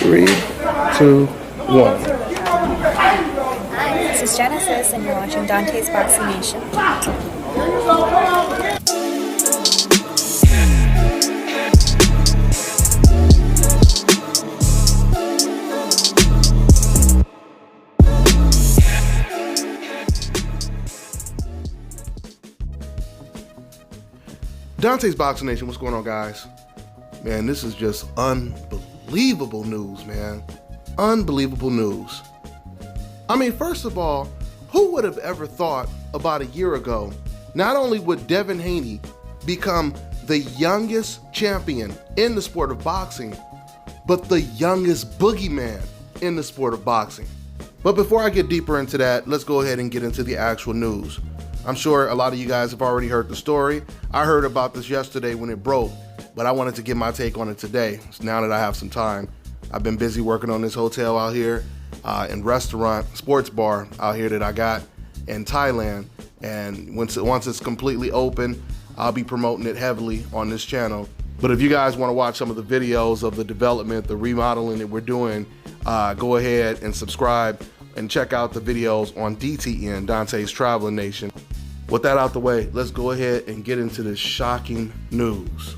3, 2, 1. Hi, this is Genesis, and you're watching Dante's Boxing Nation. Dante's Boxing Nation, what's going on, guys? Man, this is just unbelievable news, man. Unbelievable news. I mean, first of all, who would have ever thought about a year ago, not only would Devin Haney become the youngest champion in the sport of boxing, but the youngest boogeyman in the sport of boxing. But before I get deeper into that, let's go ahead and get into the actual news. I'm sure a lot of you guys have already heard the story. I heard about this yesterday when it broke, but I wanted to get my take on it today. So now that I have some time, I've been busy working on this hotel out here and restaurant, sports bar out here that I got in Thailand. And once it's completely open, I'll be promoting it heavily on this channel. But if you guys want to watch some of the videos of the development, the remodeling that we're doing, go ahead and subscribe and check out the videos on DTN, Dante's Traveling Nation. With that out the way, let's go ahead and get into this shocking news.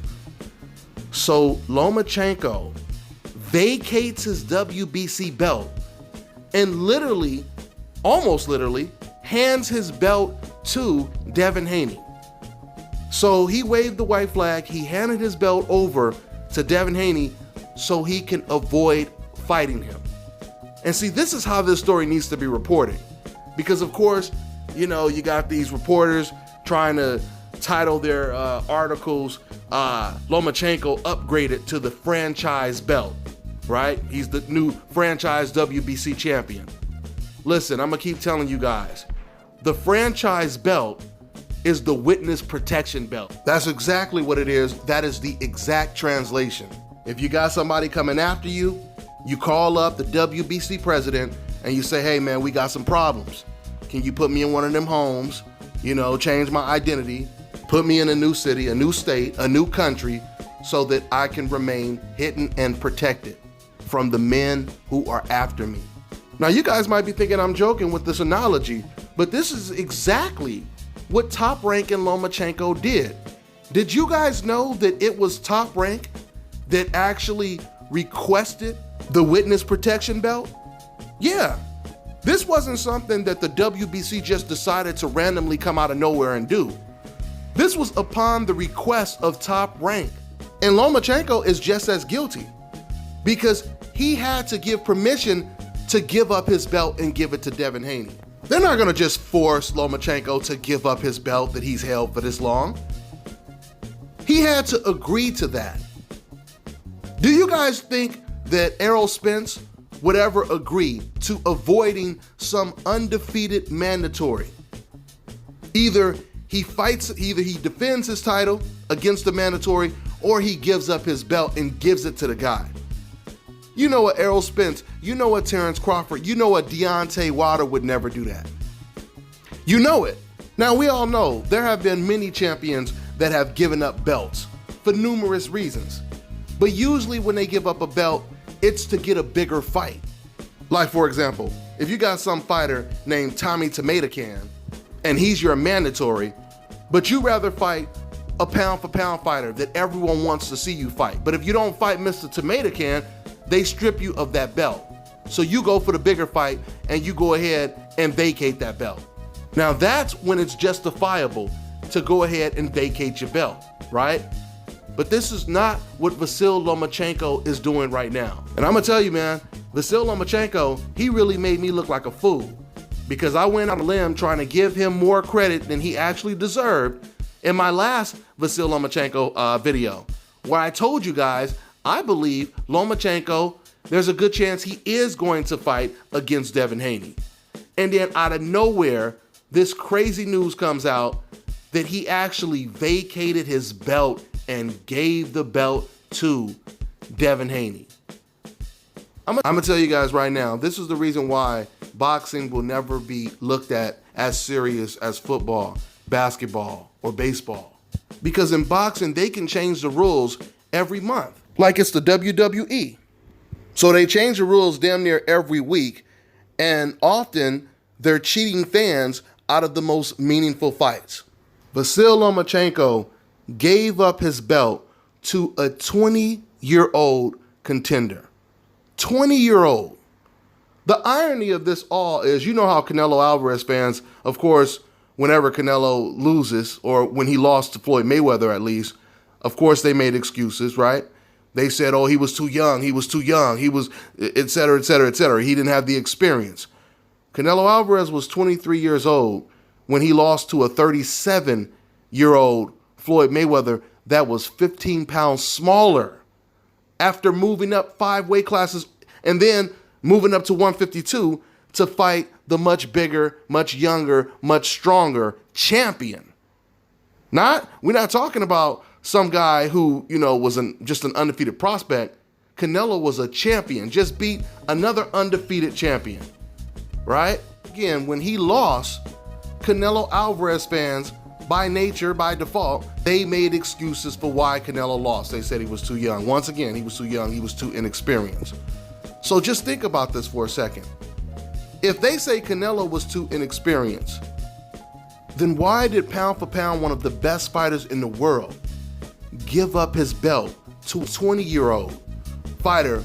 So Lomachenko vacates his WBC belt and literally, almost literally, hands his belt to Devin Haney. So he waved the white flag, he handed his belt over to Devin Haney so he can avoid fighting him. And see, this is how this story needs to be reported. Because of course, you know, you got these reporters trying to title their articles, Lomachenko upgraded to the franchise belt, right? He's the new franchise WBC champion. Listen, I'm gonna keep telling you guys, the franchise belt is the witness protection belt. That's exactly what it is. That is the exact translation. If you got somebody coming after you, you call up the WBC president and you say, hey man, we got some problems. Can you put me in one of them homes, you know, change my identity, put me in a new city, a new state, a new country, so that I can remain hidden and protected from the men who are after me. Now, you guys might be thinking I'm joking with this analogy, but this is exactly what Top Rank and Lomachenko did. Did you guys know that it was Top Rank that actually requested the witness protection belt? Yeah. This wasn't something that the WBC just decided to randomly come out of nowhere and do. This was upon the request of Top Rank. And Lomachenko is just as guilty because he had to give permission to give up his belt and give it to Devin Haney. They're not gonna just force Lomachenko to give up his belt that he's held for this long. He had to agree to that. Do you guys think that Errol Spence would ever agree to avoiding some undefeated mandatory? Either he defends his title against the mandatory, or he gives up his belt and gives it to the guy. You know what Errol Spence, you know what Terrence Crawford, you know what Deontay Wilder would never do that. You know it. Now we all know there have been many champions that have given up belts for numerous reasons. But usually when they give up a belt, it's to get a bigger fight. Like for example, if you got some fighter named Tommy Tomato Can and he's your mandatory, but you rather fight a pound for pound fighter that everyone wants to see you fight. But if you don't fight Mr. Tomato Can, they strip you of that belt. So you go for the bigger fight and you go ahead and vacate that belt. Now that's when it's justifiable to go ahead and vacate your belt, right? But this is not what Vasyl Lomachenko is doing right now. And I'm gonna tell you, man, Vasyl Lomachenko, he really made me look like a fool because I went on a limb trying to give him more credit than he actually deserved in my last Vasyl Lomachenko video, where I told you guys, I believe Lomachenko, there's a good chance he is going to fight against Devin Haney. And then out of nowhere, this crazy news comes out that he actually vacated his belt and gave the belt to Devin Haney. I'm gonna tell you guys right now, this is the reason why boxing will never be looked at as serious as football, basketball, or baseball. Because in boxing, they can change the rules every month. Like it's the WWE. So they change the rules damn near every week, and often they're cheating fans out of the most meaningful fights. Vasyl Lomachenko gave up his belt to a 20-year-old contender. 20-year-old. The irony of this all is, you know how Canelo Alvarez fans, of course, whenever Canelo loses, or when he lost to Floyd Mayweather at least, of course they made excuses, right? They said, oh, he was too young, he was, et cetera, et cetera, et cetera. He didn't have the experience. Canelo Alvarez was 23 years old when he lost to a 37-year-old Floyd Mayweather that was 15 pounds smaller after moving up 5 weight classes and then moving up to 152 to fight the much bigger, much younger, much stronger champion. We're not talking about some guy who, was just an undefeated prospect. Canelo was a champion, just beat another undefeated champion, right? Again, when he lost, Canelo Alvarez fans, by nature, by default, they made excuses for why Canelo lost. They said he was too young. Once again, he was too young, he was too inexperienced. So just think about this for a second. If they say Canelo was too inexperienced, then why did pound for pound one of the best fighters in the world give up his belt to a 20-year-old fighter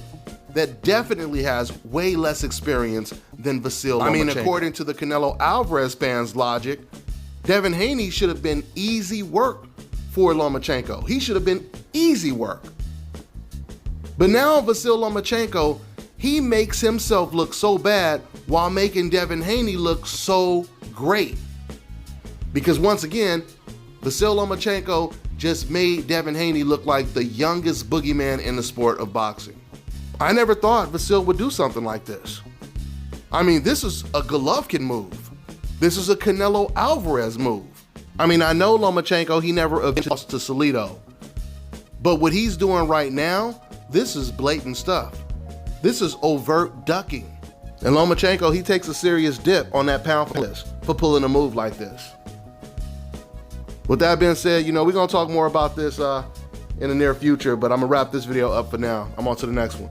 that definitely has way less experience than Vasyl Lomachenko? I mean, according to the Canelo Alvarez fans' logic, Devin Haney should have been easy work for Lomachenko. He should have been easy work. But now Vasyl Lomachenko, he makes himself look so bad while making Devin Haney look so great. Because once again, Vasyl Lomachenko just made Devin Haney look like the youngest boogeyman in the sport of boxing. I never thought Vasyl would do something like this. I mean, this is a Golovkin move. This is a Canelo Alvarez move. I mean, I know Lomachenko, he never lost to Salido. But what he's doing right now, this is blatant stuff. This is overt ducking. And Lomachenko, he takes a serious dip on that pound for pulling a move like this. With that being said, we're going to talk more about this in the near future, but I'm going to wrap this video up for now. I'm on to the next one.